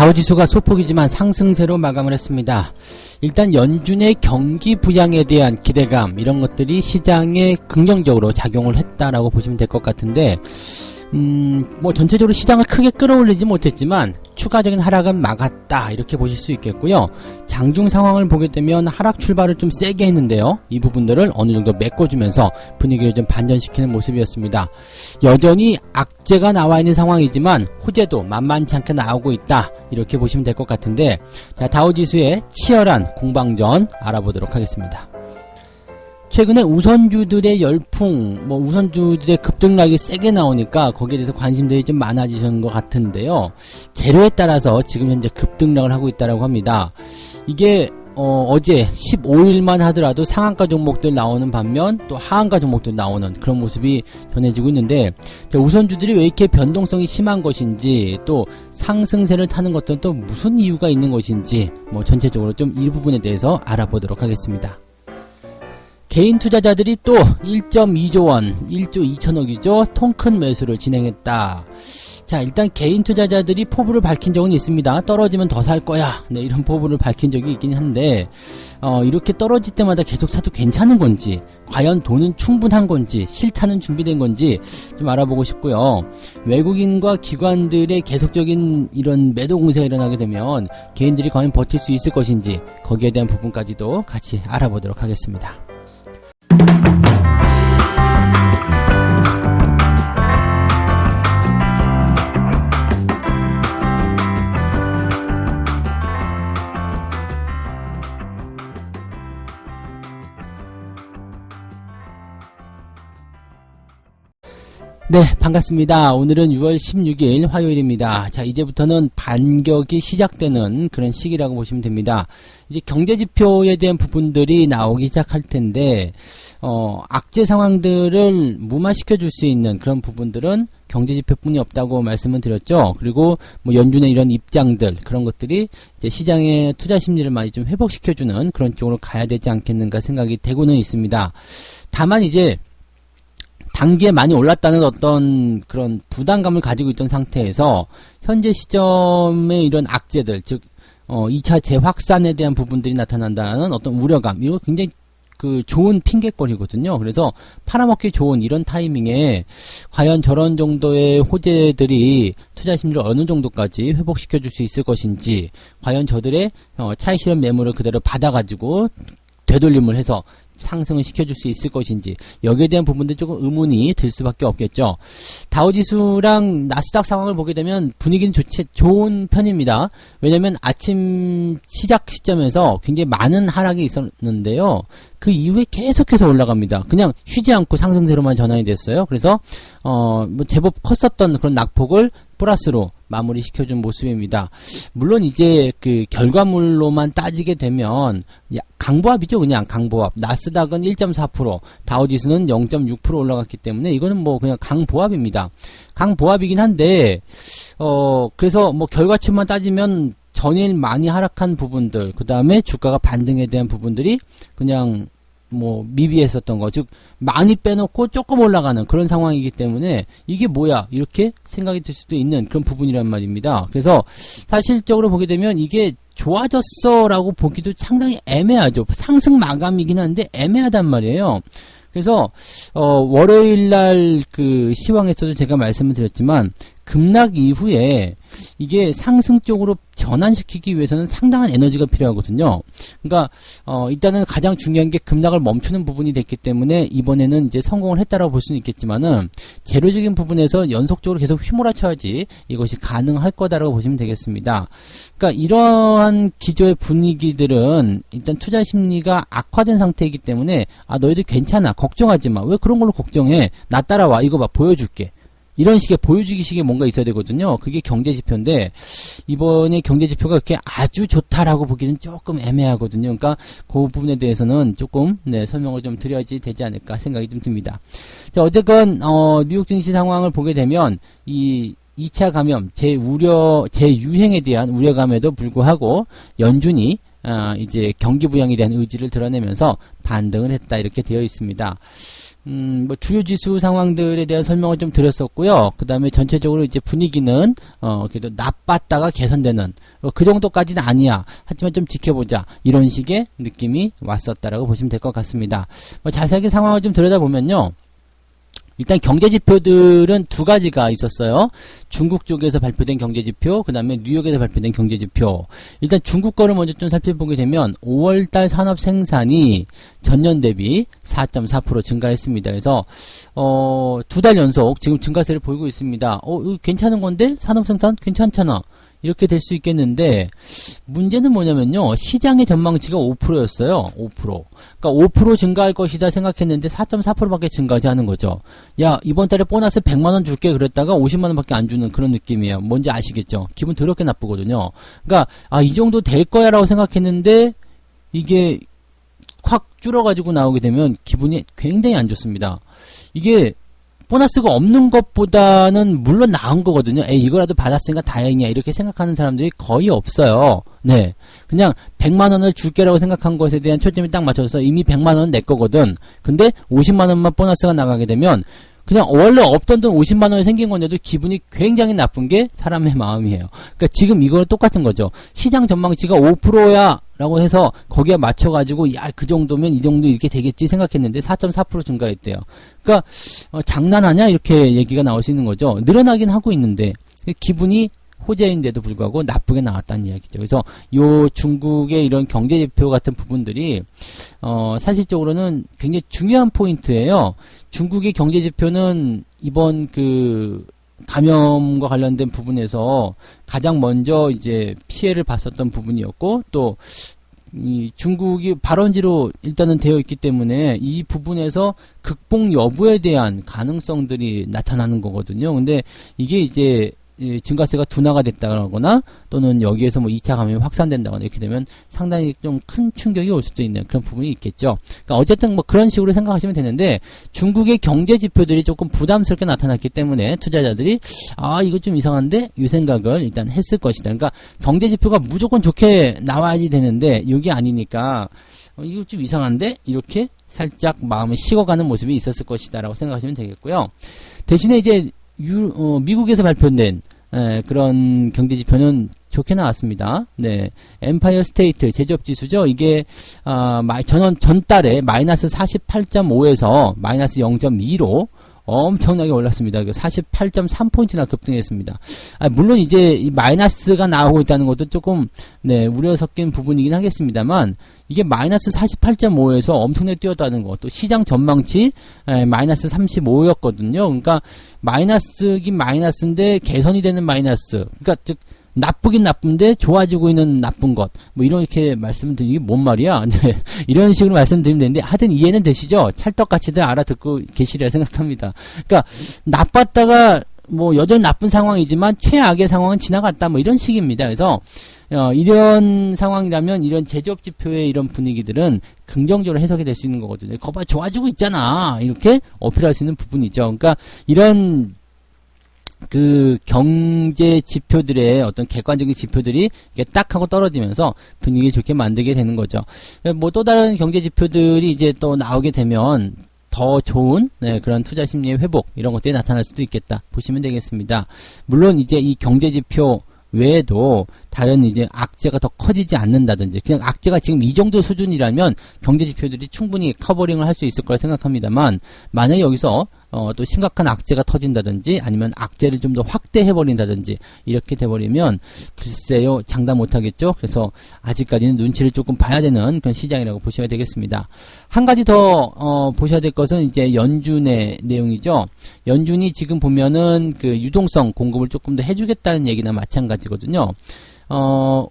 다우지수가 소폭이지만 상승세로 마감을 했습니다. 일단 연준의 경기 부양에 대한 기대감 이런 것들이 시장에 긍정적으로 작용을 했다라고 보시면 될 것 같은데 뭐 전체적으로 시장을 크게 끌어올리지 못했지만 추가적인 하락은 막았다 이렇게 보실 수 있겠고요. 장중 상황을 보게 되면 하락 출발을 좀 세게 했는데요. 이 부분들을 어느 정도 메꿔주면서 분위기를 좀 반전시키는 모습이었습니다. 여전히 악재가 나와 있는 상황이지만 호재도 만만치 않게 나오고 있다 이렇게 보시면 될 것 같은데, 자, 다우지수의 치열한 공방전 알아보도록 하겠습니다. 최근에 우선주들의 열풍, 우선주들의 급등락이 세게 나오니까 거기에 대해서 관심들이 좀 많아지는 것 같은데요. 재료에 따라서 지금 현재 급등락을 하고 있다고 합니다. 이게 어제 15일만 하더라도 상한가 종목들 나오는 반면 또 하한가 종목들 나오는 그런 모습이 전해지고 있는데, 우선주들이 왜 이렇게 변동성이 심한 것인지, 또 상승세를 타는 것들은 또 무슨 이유가 있는 것인지 전체적으로 좀 이 부분에 대해서 알아보도록 하겠습니다. 개인 투자자들이 또 1.2조 원, 1조 2천억이죠. 통 큰 매수를 진행했다. 자, 일단 개인 투자자들이 포부를 밝힌 적은 있습니다. 떨어지면 더 살 거야. 네, 이런 포부를 밝힌 적이 있긴 한데, 이렇게 떨어질 때마다 계속 사도 괜찮은 건지, 과연 돈은 충분한 건지, 실타는 준비된 건지 좀 알아보고 싶고요. 외국인과 기관들의 계속적인 이런 매도 공세가 일어나게 되면 개인들이 과연 버틸 수 있을 것인지, 거기에 대한 부분까지도 같이 알아보도록 하겠습니다. 네, 반갑습니다. 오늘은 6월 16일 화요일입니다. 자, 이제부터는 반격이 시작되는 그런 시기라고 보시면 됩니다. 이제 경제지표에 대한 부분들이 나오기 시작할 텐데, 악재 상황들을 무마시켜 줄 수 있는 그런 부분들은 경제지표뿐이 없다고 말씀을 드렸죠. 그리고 연준의 이런 입장들, 그런 것들이 이제 시장의 투자 심리를 많이 좀 회복시켜주는 그런 쪽으로 가야 되지 않겠는가 생각이 되고는 있습니다. 다만 이제 단기에 많이 올랐다는 어떤 그런 부담감을 가지고 있던 상태에서 현재 시점의 이런 악재들, 즉 2차 재확산에 대한 부분들이 나타난다는 어떤 우려감, 이거 굉장히 좋은 핑계거리거든요. 그래서 팔아먹기 좋은 이런 타이밍에 과연 저런 정도의 호재들이 투자 심리를 어느 정도까지 회복시켜 줄 수 있을 것인지, 과연 저들의 차익 실현 매물을 그대로 받아가지고 되돌림을 해서 상승을 시켜줄 수 있을 것인지, 여기에 대한 부분들 조금 의문이 들 수밖에 없겠죠. 다우지수랑 나스닥 상황을 보게 되면 분위기는 좋은 편입니다. 왜냐면 아침 시작 시점에서 굉장히 많은 하락이 있었는데요. 그 이후에 계속해서 올라갑니다. 그냥 쉬지 않고 상승세로만 전환이 됐어요. 그래서 제법 컸었던 그런 낙폭을 플러스로 마무리 시켜준 모습입니다. 물론 이제 그 결과물로만 따지게 되면 강보합이죠. 그냥 강보합. 나스닥은 1.4%, 다우지수는 0.6% 올라갔기 때문에 이거는 그냥 강보합입니다. 강보합이긴 한데 그래서 결과치만 따지면 전일 많이 하락한 부분들, 그 다음에 주가가 반등에 대한 부분들이 그냥 미비했었던 거, 즉 많이 빼놓고 조금 올라가는 그런 상황이기 때문에 이게 뭐야 이렇게 생각이 들 수도 있는 그런 부분이란 말입니다. 그래서 사실적으로 보게 되면 이게 좋아졌어 라고 보기도 상당히 애매하죠. 상승 마감이긴 한데 애매하단 말이에요. 그래서 월요일날 그 시황에서도 제가 말씀을 드렸지만 급락 이후에 이게 상승 쪽으로 전환시키기 위해서는 상당한 에너지가 필요하거든요. 그러니까 일단은 가장 중요한 게 급락을 멈추는 부분이 됐기 때문에 이번에는 이제 성공을 했다라고 볼 수는 있겠지만은 재료적인 부분에서 연속적으로 계속 휘몰아쳐야지 이것이 가능할 거다라고 보시면 되겠습니다. 그러니까 이러한 기조의 분위기들은 일단 투자 심리가 악화된 상태이기 때문에 너희들 괜찮아, 걱정하지 마, 왜 그런 걸로 걱정해, 나 따라와, 이거 봐 보여줄게, 이런 식의 보여주기식의 뭔가 있어야 되거든요. 그게 경제지표인데 이번에 경제지표가 그렇게 아주 좋다라고 보기는 조금 애매하거든요. 그러니까 그 부분에 대해서는 조금 설명을 좀 드려야지 되지 않을까 생각이 좀 듭니다. 자, 어쨌건 뉴욕 증시 상황을 보게 되면 이 2차 감염, 재유행에 대한 우려감에도 불구하고 연준이 이제 경기 부양에 대한 의지를 드러내면서 반등을 했다 이렇게 되어 있습니다. 뭐 주요 지수 상황들에 대한 설명을 좀 드렸었고요. 그 다음에 전체적으로 이제 분위기는 그래도 나빴다가 개선되는 그 정도까지는 아니야. 하지만 좀 지켜보자. 이런 식의 느낌이 왔었다라고 보시면 될 것 같습니다. 뭐 자세하게 상황을 좀 들여다보면요. 일단 경제지표들은 두 가지가 있었어요. 중국 쪽에서 발표된 경제지표, 그 다음에 뉴욕에서 발표된 경제지표. 일단 중국 거를 먼저 좀 살펴보게 되면 5월달 산업 생산이 전년 대비 4.4% 증가했습니다. 그래서 두 달 연속 지금 증가세를 보이고 있습니다. 이거 괜찮은 건데? 산업 생산 괜찮잖아. 이렇게 될 수 있겠는데 문제는 뭐냐면요. 시장의 전망치가 5%였어요. 5%. 그러니까 5% 증가할 것이다 생각했는데 4.4%밖에 증가하지 않은 거죠. 야, 이번 달에 보너스 100만 원 줄게 그랬다가 50만 원밖에 안 주는 그런 느낌이에요. 뭔지 아시겠죠? 기분 더럽게 나쁘거든요. 그러니까 이 정도 될 거야라고 생각했는데 이게 확 줄어가지고 나오게 되면 기분이 굉장히 안 좋습니다. 이게 보너스가 없는 것보다는 물론 나은 거거든요. 이거라도 받았으니까 다행이야. 이렇게 생각하는 사람들이 거의 없어요. 네. 그냥 100만 원을 줄게라고 생각한 것에 대한 초점이 딱 맞춰서 이미 100만 원은 내 거거든. 근데 50만 원만 보너스가 나가게 되면 그냥 원래 없던 돈 50만 원이 생긴 건데도 기분이 굉장히 나쁜 게 사람의 마음이에요. 그러니까 지금 이거는 똑같은 거죠. 시장 전망치가 5%야 라고 해서 거기에 맞춰가지고 야, 그 정도면 이 정도 이렇게 되겠지 생각했는데 4.4% 증가했대요. 그러니까 장난하냐 이렇게 얘기가 나올 수 있는 거죠. 늘어나긴 하고 있는데 기분이 호재인데도 불구하고 나쁘게 나왔다는 이야기죠. 그래서 요 중국의 이런 경제지표 같은 부분들이 사실적으로는 굉장히 중요한 포인트예요. 중국의 경제지표는 이번 그 감염과 관련된 부분에서 가장 먼저 이제 피해를 봤었던 부분이었고 또 이 중국이 발원지로 일단은 되어 있기 때문에 이 부분에서 극복 여부에 대한 가능성들이 나타나는 거거든요. 근데 이게 이제 증가세가 둔화가 됐다거나 또는 여기에서 뭐 2차 감염이 확산된다거나 이렇게 되면 상당히 좀 큰 충격이 올 수도 있는 그런 부분이 있겠죠. 그러니까 어쨌든 뭐 그런 식으로 생각하시면 되는데 중국의 경제 지표들이 조금 부담스럽게 나타났기 때문에 투자자들이 이거 좀 이상한데 이 생각을 일단 했을 것이다. 그러니까 경제 지표가 무조건 좋게 나와야지 되는데 이게 아니니까 이거 좀 이상한데 이렇게 살짝 마음이 식어가는 모습이 있었을 것이다 라고 생각하시면 되겠고요. 대신에 이제 미국에서 발표된 그런 경제지표는 좋게 나왔습니다. 네, 엠파이어 스테이트 제조업지수죠. 이게 전달에 마이너스 48.5에서 마이너스 0.2로 엄청나게 올랐습니다. 48.3포인트나 급등했습니다. 물론 이제 이 마이너스가 나오고 있다는 것도 조금 우려 섞인 부분이긴 하겠습니다만 이게 마이너스 48.5에서 엄청나게 뛰었다는 것, 또 시장 전망치 마이너스 35였거든요. 그러니까 마이너스긴 마이너스인데 개선이 되는 마이너스. 그러니까 즉 나쁘긴 나쁜데 좋아지고 있는 나쁜 것. 뭐 이렇게 말씀드리기 뭔 말이야. 네. 이런 식으로 말씀드리면 되는데 하여튼 이해는 되시죠? 찰떡같이들 알아듣고 계시리라 생각합니다. 그러니까 나빴다가 뭐 여전히 나쁜 상황이지만 최악의 상황은 지나갔다. 뭐 이런 식입니다. 그래서 이런 상황이라면 이런 제조업 지표의 이런 분위기들은 긍정적으로 해석이 될 수 있는 거거든요. 거봐 좋아지고 있잖아. 이렇게 어필할 수 있는 부분이죠. 그러니까 이런 그 경제 지표들의 어떤 객관적인 지표들이 이게 딱 하고 떨어지면서 분위기 좋게 만들게 되는 거죠. 뭐 또 다른 경제 지표들이 이제 또 나오게 되면 더 좋은 그런 투자 심리의 회복 이런 것들이 나타날 수도 있겠다 보시면 되겠습니다. 물론 이제 이 경제 지표 외에도 다른 이제 악재가 더 커지지 않는다든지 그냥 악재가 지금 이 정도 수준이라면 경제 지표들이 충분히 커버링을 할 수 있을 거라 생각합니다만 만약에 여기서 또 심각한 악재가 터진다든지 아니면 악재를 좀 더 확대해버린다든지 이렇게 돼버리면 글쎄요 장담 못하겠죠. 그래서 아직까지는 눈치를 조금 봐야 되는 그런 시장이라고 보셔야 되겠습니다. 한 가지 더 보셔야 될 것은 이제 연준의 내용이죠. 연준이 지금 보면은 그 유동성 공급을 조금 더 해주겠다는 얘기나 마찬가지거든요.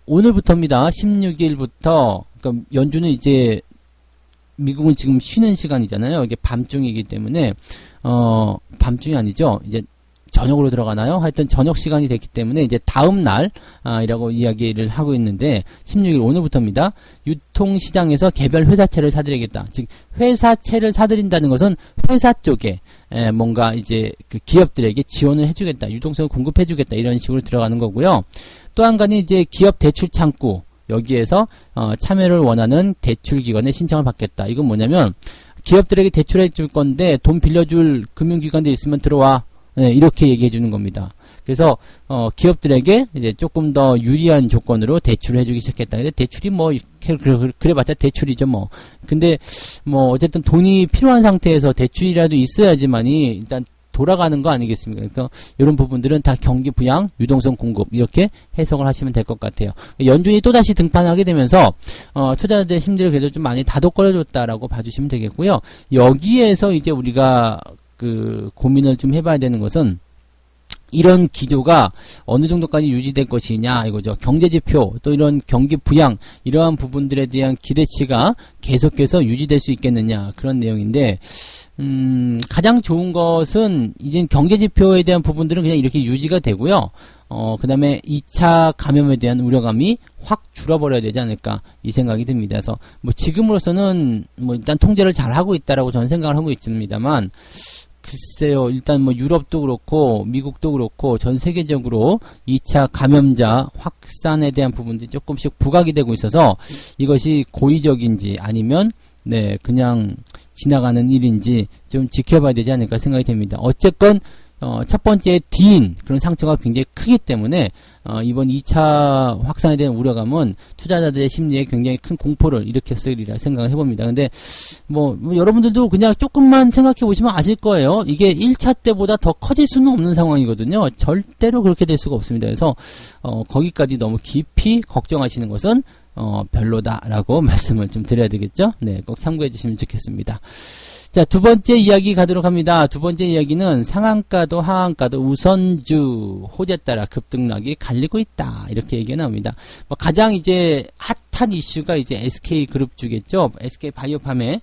오늘부터입니다. 16일부터 그러니까 연준은 이제 미국은 지금 쉬는 시간이잖아요. 이게 밤중이기 때문에 밤중이 아니죠. 이제 저녁으로 들어가나요? 하여튼 저녁 시간이 됐기 때문에 이제 다음 날 이라고 이야기를 하고 있는데 16일 오늘부터입니다. 유통시장에서 개별 회사채를 사들이겠다. 즉 회사채를 사들인다는 것은 회사 쪽에 뭔가 이제 그 기업들에게 지원을 해주겠다. 유동성을 공급해주겠다. 이런 식으로 들어가는 거고요. 또 한 가지 이제 기업 대출 창구 여기에서 참여를 원하는 대출기관에 신청을 받겠다. 이건 뭐냐면 기업들에게 대출해 줄 건데 돈 빌려줄 금융기관도 있으면 들어와. 네, 이렇게 얘기해 주는 겁니다. 그래서 기업들에게 이제 조금 더 유리한 조건으로 대출을 해주기 시작했다. 근데 대출이 뭐 그래봤자 대출이죠 뭐. 근데 뭐 어쨌든 돈이 필요한 상태에서 대출이라도 있어야지만이 일단 돌아가는 거 아니겠습니까? 그래서 이런 부분들은 다 경기 부양, 유동성 공급 이렇게 해석을 하시면 될 것 같아요. 연준이 또다시 등판하게 되면서 투자자들의 심리를 그래도 좀 많이 다독거려줬다라고 봐주시면 되겠고요. 여기에서 이제 우리가 그 고민을 좀 해봐야 되는 것은 이런 기조가 어느 정도까지 유지될 것이냐 이거죠. 경제지표 또 이런 경기 부양 이러한 부분들에 대한 기대치가 계속해서 유지될 수 있겠느냐 그런 내용인데 가장 좋은 것은 이제 경제지표에 대한 부분들은 그냥 이렇게 유지가 되고요. 그 다음에 2차 감염에 대한 우려감이 확 줄어버려야 되지 않을까 이 생각이 듭니다. 그래서 뭐 지금으로서는 뭐 일단 통제를 잘 하고 있다라고 저는 생각을 하고 있습니다만 글쎄요, 일단 뭐 유럽도 그렇고 미국도 그렇고 전 세계적으로 2차 감염자 확산에 대한 부분들이 조금씩 부각이 되고 있어서 이것이 고의적인지 아니면 네 그냥 지나가는 일인지 좀 지켜봐야 되지 않을까 생각이 됩니다. 어쨌건 첫 번째 D인 그런 상처가 굉장히 크기 때문에 이번 2차 확산에 대한 우려감은 투자자들의 심리에 굉장히 큰 공포를 일으켰으리라 생각을 해봅니다. 근데 뭐 여러분들도 그냥 조금만 생각해 보시면 아실 거예요. 이게 1차 때보다 더 커질 수는 없는 상황이거든요. 절대로 그렇게 될 수가 없습니다. 그래서 거기까지 너무 깊이 걱정하시는 것은 별로다라고 말씀을 좀 드려야 되겠죠. 네, 꼭 참고해 주시면 좋겠습니다. 자, 두 번째 이야기 가도록 합니다. 두 번째 이야기는 상한가도 하한가도 우선주 호재에 따라 급등락이 갈리고 있다. 이렇게 얘기가 나옵니다. 가장 이제 핫한 이슈가 이제 SK그룹주겠죠. SK바이오팜의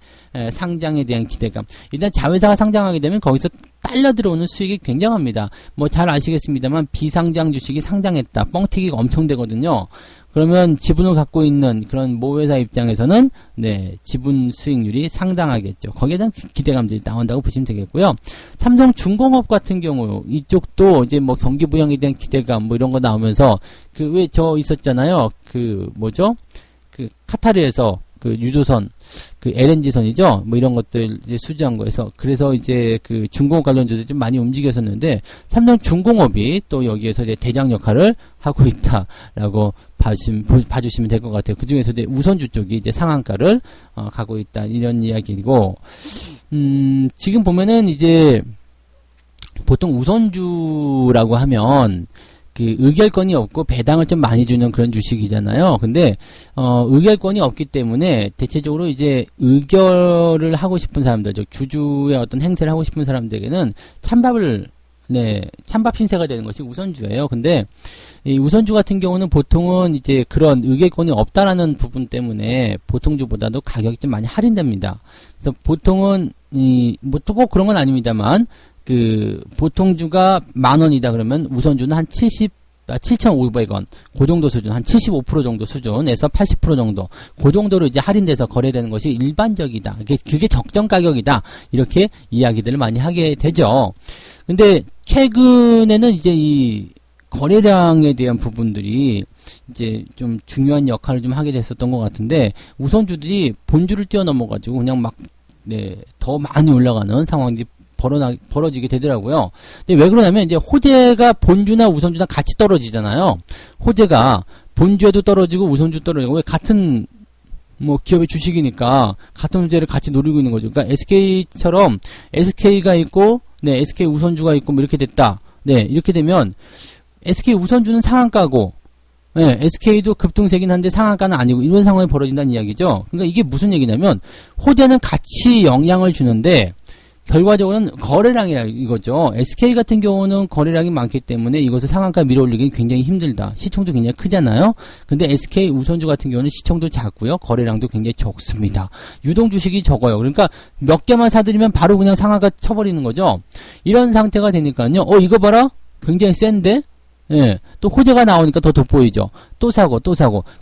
상장에 대한 기대감. 일단 자회사가 상장하게 되면 거기서 딸려 들어오는 수익이 굉장합니다. 뭐 잘 아시겠습니다만 비상장 주식이 상장했다. 뻥튀기가 엄청 되거든요. 그러면 지분을 갖고 있는 그런 모회사 입장에서는 네 지분 수익률이 상당하겠죠. 거기에 대한 기대감들이 나온다고 보시면 되겠고요. 삼성중공업 같은 경우 이쪽도 이제 뭐 경기 부양에 대한 기대감 뭐 이런 거 나오면서 그 왜 저 있었잖아요. 그 뭐죠? 그 카타르에서 그 유조선 그 LNG선이죠. 뭐 이런 것들 이제 수주한 거에서 그래서 이제 그 중공업 관련주도 좀 많이 움직였었는데 삼성중공업이 또 여기에서 이제 대장 역할을 하고 있다라고 봐주시면 될 것 같아요. 그 중에서 이제 우선주 쪽이 이제 상한가를 가고 있다 이런 이야기고 지금 보면은 이제 보통 우선주라고 하면 그 의결권이 없고 배당을 좀 많이 주는 그런 주식이잖아요. 근데 의결권이 없기 때문에 대체적으로 이제 의결을 하고 싶은 사람들, 즉 주주의 어떤 행세를 하고 싶은 사람들에게는 찬밥 신세가 되는 것이 우선주예요. 근데 이 우선주 같은 경우는 보통은 이제 그런 의결권이 없다라는 부분 때문에 보통주보다도 가격이 좀 많이 할인됩니다. 그래서 보통은 뭐 또 꼭 그런 건 아닙니다만 그 보통주가 10,000원이다 그러면 우선주는 한 7,500원 그 정도 수준, 한 75% 정도 수준에서 80% 정도 그 정도로 이제 할인돼서 거래되는 것이 일반적이다. 그게 적정 가격이다. 이렇게 이야기들을 많이 하게 되죠. 근데 최근에는 이제 이 거래량에 대한 부분들이 이제 좀 중요한 역할을 좀 하게 됐었던 것 같은데 우선주들이 본주를 뛰어넘어가지고 그냥 막 더 많이 올라가는 상황이 벌어지게 되더라고요. 근데 왜 그러냐면 이제 호재가 본주나 우선주나 같이 떨어지잖아요. 호재가 본주에도 떨어지고 우선주 떨어지고 왜 같은 뭐 기업의 주식이니까 같은 호재를 같이 노리고 있는 거죠. 그러니까 SK처럼 SK가 있고 SK 우선주가 있고 뭐 이렇게 됐다. 이렇게 되면 SK 우선주는 상한가고 SK도 급등세긴 한데 상한가는 아니고 이런 상황이 벌어진다는 이야기죠. 그러니까 이게 무슨 얘기냐면 호재는 같이 영향을 주는데 결과적으로는 거래량이라 이거죠. SK 같은 경우는 거래량이 많기 때문에 이것을 상한가 밀어올리기는 굉장히 힘들다. 시총도 굉장히 크잖아요. 근데 SK 우선주 같은 경우는 시총도 작고요. 거래량도 굉장히 적습니다. 유동 주식이 적어요. 그러니까 몇 개만 사들이면 바로 그냥 상한가 쳐버리는 거죠. 이런 상태가 되니까요. 이거 봐라. 굉장히 센데? 또 호재가 나오니까 더 돋보이죠. 또 사고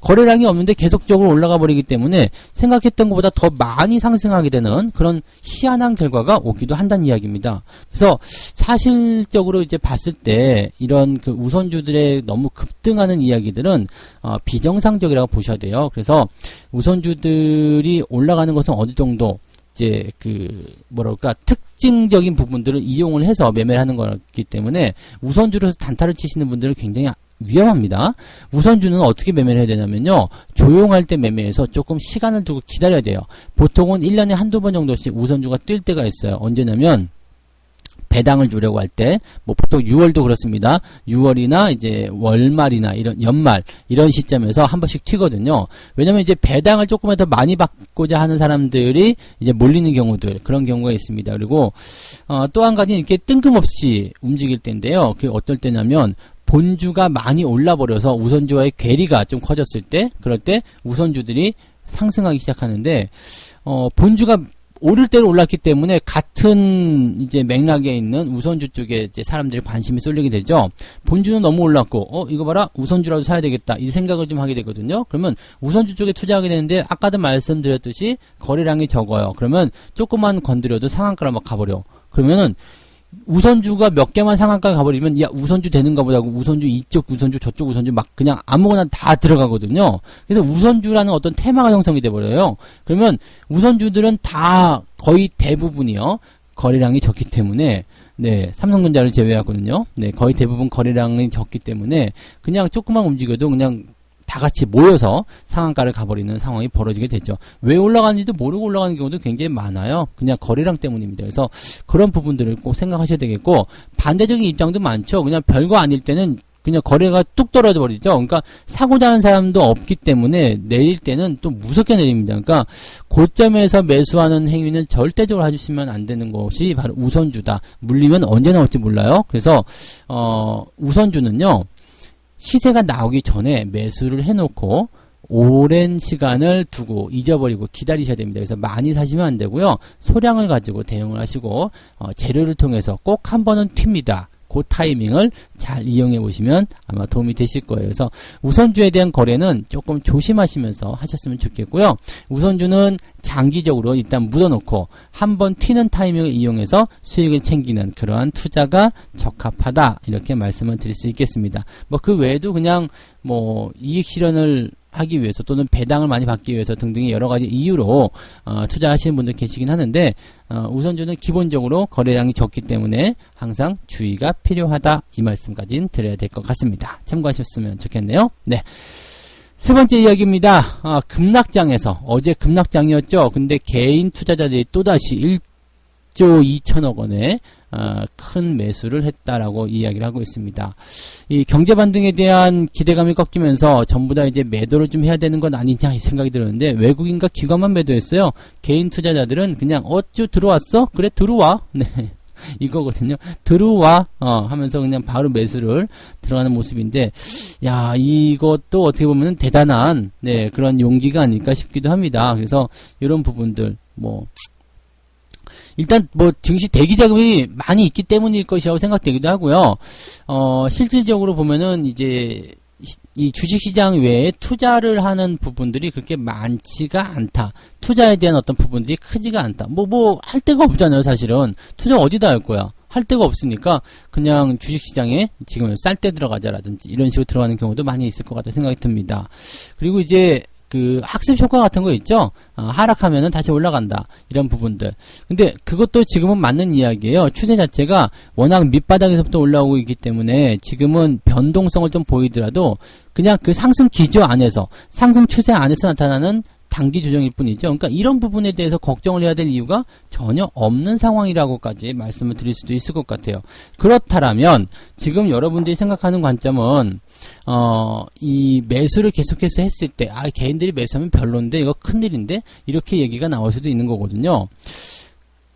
거래량이 없는데 계속적으로 올라가 버리기 때문에 생각했던 것보다 더 많이 상승하게 되는 그런 희한한 결과가 오기도 한다는 이야기입니다. 그래서 사실적으로 이제 봤을 때 이런 그 우선주들의 너무 급등하는 이야기들은 비정상적이라고 보셔야 돼요. 그래서 우선주들이 올라가는 것은 어느 정도 이제 특징적인 부분들을 이용을 해서 매매를 하는 거기 때문에 우선주로서 단타를 치시는 분들은 굉장히 위험합니다. 우선주는 어떻게 매매를 해야 되냐면요. 조용할 때 매매해서 조금 시간을 두고 기다려야 돼요. 보통은 1년에 한두 번 정도씩 우선주가 뛸 때가 있어요. 언제냐면 배당을 주려고 할 때, 보통 6월도 그렇습니다. 6월이나 이제 월말이나 이런 연말 이런 시점에서 한 번씩 튀거든요. 왜냐면 이제 배당을 조금만 더 많이 받고자 하는 사람들이 이제 몰리는 경우들, 그런 경우가 있습니다. 그리고 또 한 가지 이렇게 뜬금없이 움직일 때인데요. 그게 어떨 때냐면 본주가 많이 올라버려서 우선주와의 괴리가 좀 커졌을 때, 그럴 때 우선주들이 상승하기 시작하는데 본주가 오를 대로 올랐기 때문에 같은 이제 맥락에 있는 우선주 쪽에 이제 사람들이 관심이 쏠리게 되죠. 본주는 너무 올랐고, 이거 봐라, 우선주라도 사야 되겠다, 이 생각을 좀 하게 되거든요. 그러면 우선주 쪽에 투자하게 되는데, 아까도 말씀드렸듯이 거래량이 적어요. 그러면 조금만 건드려도 상한가로 막 가버려. 그러면은 우선주가 몇 개만 상한가 가버리면, 야, 우선주 되는가 보다 하고, 우선주 이쪽 우선주 저쪽 우선주 막 그냥 아무거나 다 들어가거든요. 그래서 우선주라는 어떤 테마가 형성이 돼버려요. 그러면 우선주들은 다 거의 대부분이요, 거래량이 적기 때문에, 네, 삼성전자를 제외하거든요. 네, 거의 대부분 거래량이 적기 때문에 그냥 조금만 움직여도 그냥 다 같이 모여서 상한가를 가버리는 상황이 벌어지게 되죠. 왜 올라가는지도 모르고 올라가는 경우도 굉장히 많아요. 그냥 거래량 때문입니다. 그래서 그런 부분들을 꼭 생각하셔야 되겠고, 반대적인 입장도 많죠. 그냥 별거 아닐 때는 그냥 거래가 뚝 떨어져 버리죠. 그러니까 사고자 하는 사람도 없기 때문에 내릴 때는 또 무섭게 내립니다. 그러니까 고점에서 매수하는 행위는 절대적으로 해주시면 안 되는 것이 바로 우선주다. 물리면 언제 나올지 몰라요. 그래서 우선주는요, 시세가 나오기 전에 매수를 해놓고 오랜 시간을 두고 잊어버리고 기다리셔야 됩니다. 그래서 많이 사시면 안 되고요. 소량을 가지고 대응을 하시고 재료를 통해서 꼭 한 번은 튑니다. 그 타이밍을 잘 이용해 보시면 아마 도움이 되실 거예요. 그래서 우선주에 대한 거래는 조금 조심하시면서 하셨으면 좋겠고요. 우선주는 장기적으로 일단 묻어놓고 한번 튀는 타이밍을 이용해서 수익을 챙기는 그러한 투자가 적합하다, 이렇게 말씀을 드릴 수 있겠습니다. 그 외에도 그냥 이익 실현을 하기 위해서 또는 배당을 많이 받기 위해서 등등의 여러 가지 이유로 투자하시는 분들 계시긴 하는데, 우선주는 기본적으로 거래량이 적기 때문에 항상 주의가 필요하다, 이 말씀까지는 드려야 될 것 같습니다. 참고하셨으면 좋겠네요. 네. 세 번째 이야기입니다. 급락장에서, 어제 급락장이었죠. 근데 개인 투자자들이 또다시 1조 2천억 원의 큰 매수를 했다라고 이야기를 하고 있습니다. 이 경제 반등에 대한 기대감이 꺾이면서 전부 다 이제 매도를 좀 해야 되는 건 아니냐 이 생각이 들었는데, 외국인과 기관만 매도했어요. 개인 투자자들은 그냥 어쭈 들어왔어? 그래 들어와. 네. 이거거든요. 들어와 하면서 그냥 바로 매수를 들어가는 모습인데, 야, 이것도 어떻게 보면 대단한 그런 용기가 아닐까 싶기도 합니다. 그래서 이런 부분들 일단 증시 대기 자금이 많이 있기 때문일 것이라고 생각되기도 하고요. 실질적으로 보면은 이제 이 주식시장 외에 투자를 하는 부분들이 그렇게 많지가 않다. 투자에 대한 어떤 부분들이 크지가 않다. 할 데가 없잖아요, 사실은. 투자 어디다 할 거야? 할 데가 없으니까 그냥 주식시장에 지금 쌀 때 들어가자라든지 이런 식으로 들어가는 경우도 많이 있을 것 같다 생각이 듭니다. 그리고 이제 학습 효과 같은 거 있죠? 하락하면은 다시 올라간다. 이런 부분들. 근데 그것도 지금은 맞는 이야기예요. 추세 자체가 워낙 밑바닥에서부터 올라오고 있기 때문에 지금은 변동성을 좀 보이더라도 그냥 그 상승 기조 안에서, 상승 추세 안에서 나타나는 단기 조정일 뿐이죠. 그러니까 이런 부분에 대해서 걱정을 해야 될 이유가 전혀 없는 상황이라고까지 말씀을 드릴 수도 있을 것 같아요. 그렇다면 지금 여러분들이 생각하는 관점은 이 매수를 계속해서 했을 때, 개인들이 매수하면 별론데 이거 큰일인데, 이렇게 얘기가 나올 수도 있는 거거든요.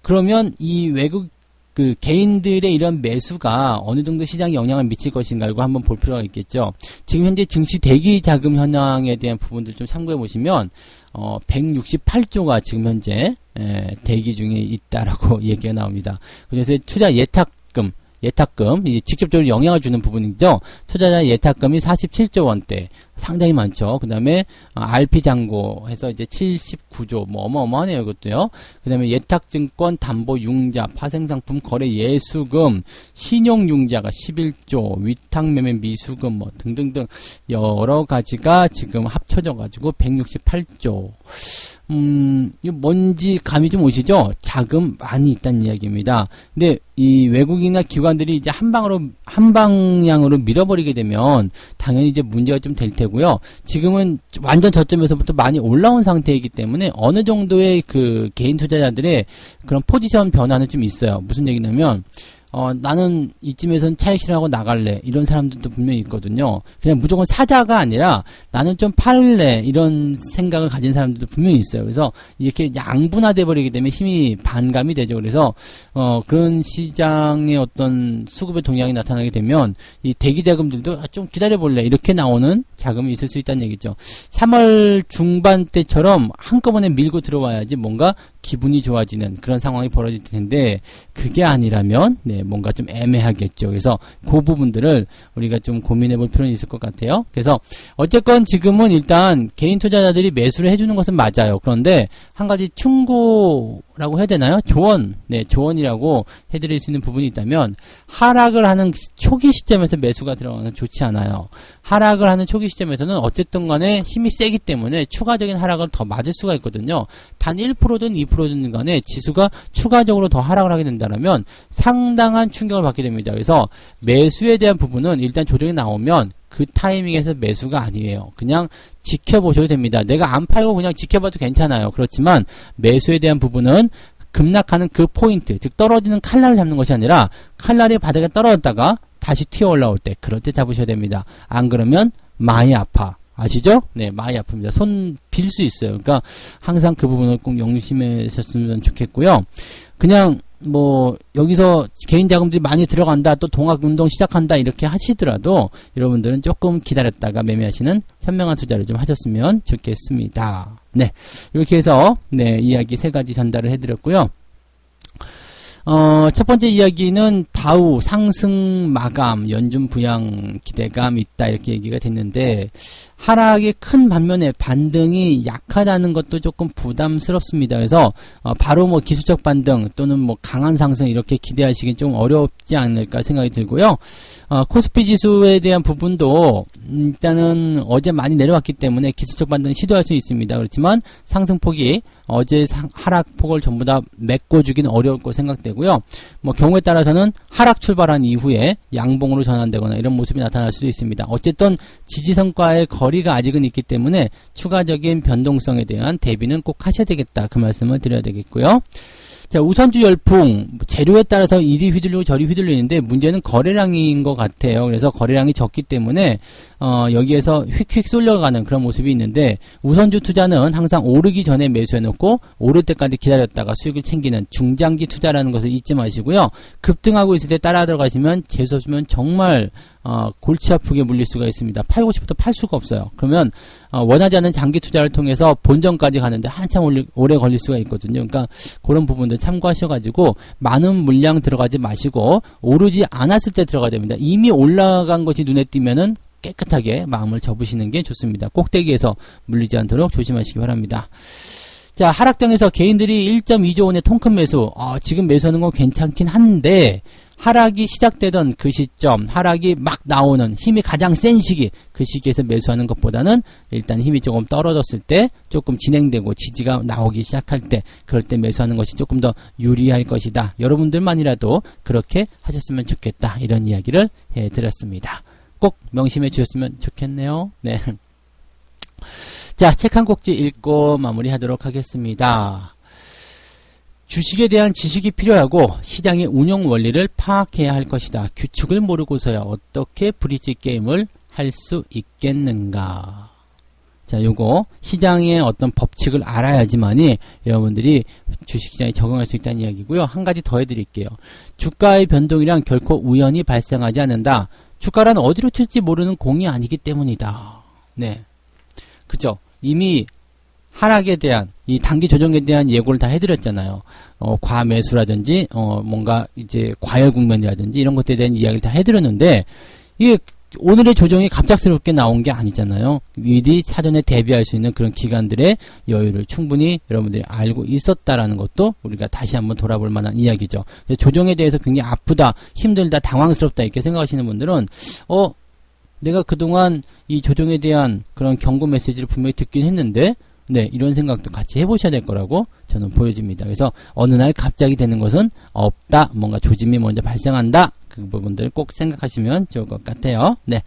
그러면 이 외국 개인들의 이런 매수가 어느 정도 시장에 영향을 미칠 것인가를 한번 볼 필요가 있겠죠. 지금 현재 증시 대기 자금 현황에 대한 부분들 좀 참고해 보시면 168조가 지금 현재 대기 중에 있다라고 얘기가 나옵니다. 그래서 투자 예탁금, 직접적으로 영향을 주는 부분이죠. 투자자 예탁금이 47조 원대, 상당히 많죠. 그 다음에 RP 잔고 해서 이제 79조, 뭐 어마어마하네요, 이것도요. 그 다음에 예탁증권, 담보융자, 파생상품, 거래 예수금, 신용융자가 11조, 위탁매매 미수금, 뭐 등등등 여러 가지가 지금 합쳐져가지고 168조. 이거 뭔지 감이 좀 오시죠? 자금 많이 있다는 이야기입니다. 근데 이 외국인이나 기관들이 이제 한 방향으로 밀어버리게 되면 당연히 이제 문제가 좀 될 테고요. 지금은 완전 저점에서부터 많이 올라온 상태이기 때문에 어느 정도의 그 개인 투자자들의 그런 포지션 변화는 좀 있어요. 무슨 얘기냐면 나는 이쯤에선 차익 실현하고 나갈래. 이런 사람들도 분명히 있거든요. 그냥 무조건 사자가 아니라 나는 좀 팔래. 이런 생각을 가진 사람들도 분명히 있어요. 그래서 이렇게 양분화돼 버리게 되면 힘이 반감이 되죠. 그래서 그런 시장의 어떤 수급의 동향이 나타나게 되면 이 대기 자금들도 좀 기다려볼래. 이렇게 나오는 자금이 있을 수 있다는 얘기죠. 3월 중반 때처럼 한꺼번에 밀고 들어와야지 뭔가 기분이 좋아지는 그런 상황이 벌어질 텐데 그게 아니라면 뭔가 좀 애매하겠죠. 그래서 그 부분들을 우리가 좀 고민해 볼 필요는 있을 것 같아요. 그래서 어쨌건 지금은 일단 개인 투자자들이 매수를 해주는 것은 맞아요. 그런데 한 가지 충고라고 해야 되나요? 조언이라고 해드릴 수 있는 부분이 있다면 하락을 하는 초기 시점에서 매수가 들어가는 좋지 않아요. 하락을 하는 초기 시점에서는 어쨌든 간에 힘이 세기 때문에 추가적인 하락을 더 맞을 수가 있거든요. 단 1%든 2%든 간에 지수가 추가적으로 더 하락을 하게 된다면 상당한 충격을 받게 됩니다. 그래서 매수에 대한 부분은 일단 조정이 나오면 그 타이밍에서 매수가 아니에요. 그냥 지켜보셔도 됩니다. 내가 안 팔고 그냥 지켜봐도 괜찮아요. 그렇지만 매수에 대한 부분은 급락하는 그 포인트, 즉 떨어지는 칼날을 잡는 것이 아니라 칼날이 바닥에 떨어졌다가 다시 튀어 올라올 때, 그럴 때 잡으셔야 됩니다. 안 그러면 많이 아파. 아시죠? 네, 많이 아픕니다. 손 빌 수 있어요. 그러니까 항상 그 부분을 꼭 명심하셨으면 좋겠고요. 그냥 뭐 여기서 개인 자금들이 많이 들어간다, 또 동학운동 시작한다 이렇게 하시더라도 여러분들은 조금 기다렸다가 매매하시는 현명한 투자를 좀 하셨으면 좋겠습니다. 네, 이렇게 해서 이야기 세 가지 전달을 해드렸고요. 첫 번째 이야기는 다우 상승 마감, 연준 부양 기대감 있다 이렇게 얘기가 됐는데 하락이 큰 반면에 반등이 약하다는 것도 조금 부담스럽습니다. 그래서 바로 뭐 기술적 반등 또는 뭐 강한 상승 이렇게 기대하시긴 좀 어렵지 않을까 생각이 들고요. 코스피 지수에 대한 부분도 일단은 어제 많이 내려왔기 때문에 기술적 반등 시도할 수 있습니다. 그렇지만 상승폭이 어제 하락폭을 전부 다 메꿔주기는 어려울 거 생각되고요. 뭐 경우에 따라서는 하락 출발한 이후에 양봉으로 전환되거나 이런 모습이 나타날 수도 있습니다. 어쨌든 지지선과의 거리가 아직은 있기 때문에 추가적인 변동성에 대한 대비는 꼭 하셔야 되겠다. 그 말씀을 드려야 되겠고요. 자, 우선주 열풍, 재료에 따라서 이리 휘둘리고 저리 휘둘리는데 문제는 거래량인 것 같아요. 그래서 거래량이 적기 때문에 여기에서 휙휙 쏠려가는 그런 모습이 있는데 우선주 투자는 항상 오르기 전에 매수해놓고 오를 때까지 기다렸다가 수익을 챙기는 중장기 투자라는 것을 잊지 마시고요. 급등하고 있을 때 따라 들어가시면 재수없으면 정말 골치 아프게 물릴 수가 있습니다. 팔고 싶어도 팔 수가 없어요. 그러면 원하지 않는 장기 투자를 통해서 본전까지 가는데 한참 오래 걸릴 수가 있거든요. 그러니까 그런 부분들 참고하셔가지고 많은 물량 들어가지 마시고 오르지 않았을 때 들어가야 됩니다. 이미 올라간 것이 눈에 띄면은 깨끗하게 마음을 접으시는 게 좋습니다. 꼭대기에서 물리지 않도록 조심하시기 바랍니다. 자, 하락장에서 개인들이 1.2조 원의 통큰 매수, 지금 매수하는 건 괜찮긴 한데 하락이 시작되던 그 시점, 하락이 막 나오는 힘이 가장 센 시기, 그 시기에서 매수하는 것보다는 일단 힘이 조금 떨어졌을 때, 조금 진행되고 지지가 나오기 시작할 때, 그럴 때 매수하는 것이 조금 더 유리할 것이다. 여러분들만이라도 그렇게 하셨으면 좋겠다. 이런 이야기를 해드렸습니다. 꼭 명심해 주셨으면 좋겠네요. 네. 자, 책 한 꼭지 읽고 마무리하도록 하겠습니다. 주식에 대한 지식이 필요하고 시장의 운영 원리를 파악해야 할 것이다. 규칙을 모르고서야 어떻게 브릿지 게임을 할 수 있겠는가. 자, 요거 시장의 어떤 법칙을 알아야지만이 여러분들이 주식시장에 적응할 수 있다는 이야기고요. 한 가지 더 해드릴게요. 주가의 변동이란 결코 우연히 발생하지 않는다. 주가란 어디로 튈지 모르는 공이 아니기 때문이다. 네, 그죠? 이미 하락에 대한 이 단기 조정에 대한 예고를 다 해드렸잖아요. 과매수라든지 뭔가 이제 과열 국면이라든지 이런 것들에 대한 이야기를 다 해드렸는데 이게 오늘의 조정이 갑작스럽게 나온 게 아니잖아요. 미리 사전에 대비할 수 있는 그런 기간들의 여유를 충분히 여러분들이 알고 있었다라는 것도 우리가 다시 한번 돌아볼 만한 이야기죠. 조정에 대해서 굉장히 아프다, 힘들다, 당황스럽다 이렇게 생각하시는 분들은 내가 그동안 이 조정에 대한 그런 경고 메시지를 분명히 듣긴 했는데 네, 이런 생각도 같이 해보셔야 될 거라고 저는 보여집니다. 그래서 어느 날 갑자기 되는 것은 없다. 뭔가 조짐이 먼저 발생한다. 그 부분들 꼭 생각하시면 좋을 것 같아요. 네.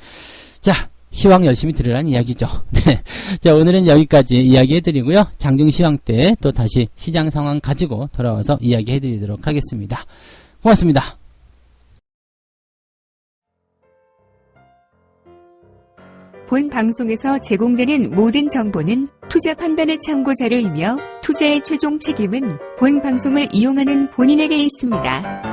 자, 시황 열심히 들으라는 이야기죠. 네. 자, 오늘은 여기까지 이야기해드리고요. 장중시황 때 또 다시 시장 상황 가지고 돌아와서 이야기해드리도록 하겠습니다. 고맙습니다. 본 방송에서 제공되는 모든 정보는 투자 판단의 참고 자료이며 투자의 최종 책임은 본 방송을 이용하는 본인에게 있습니다.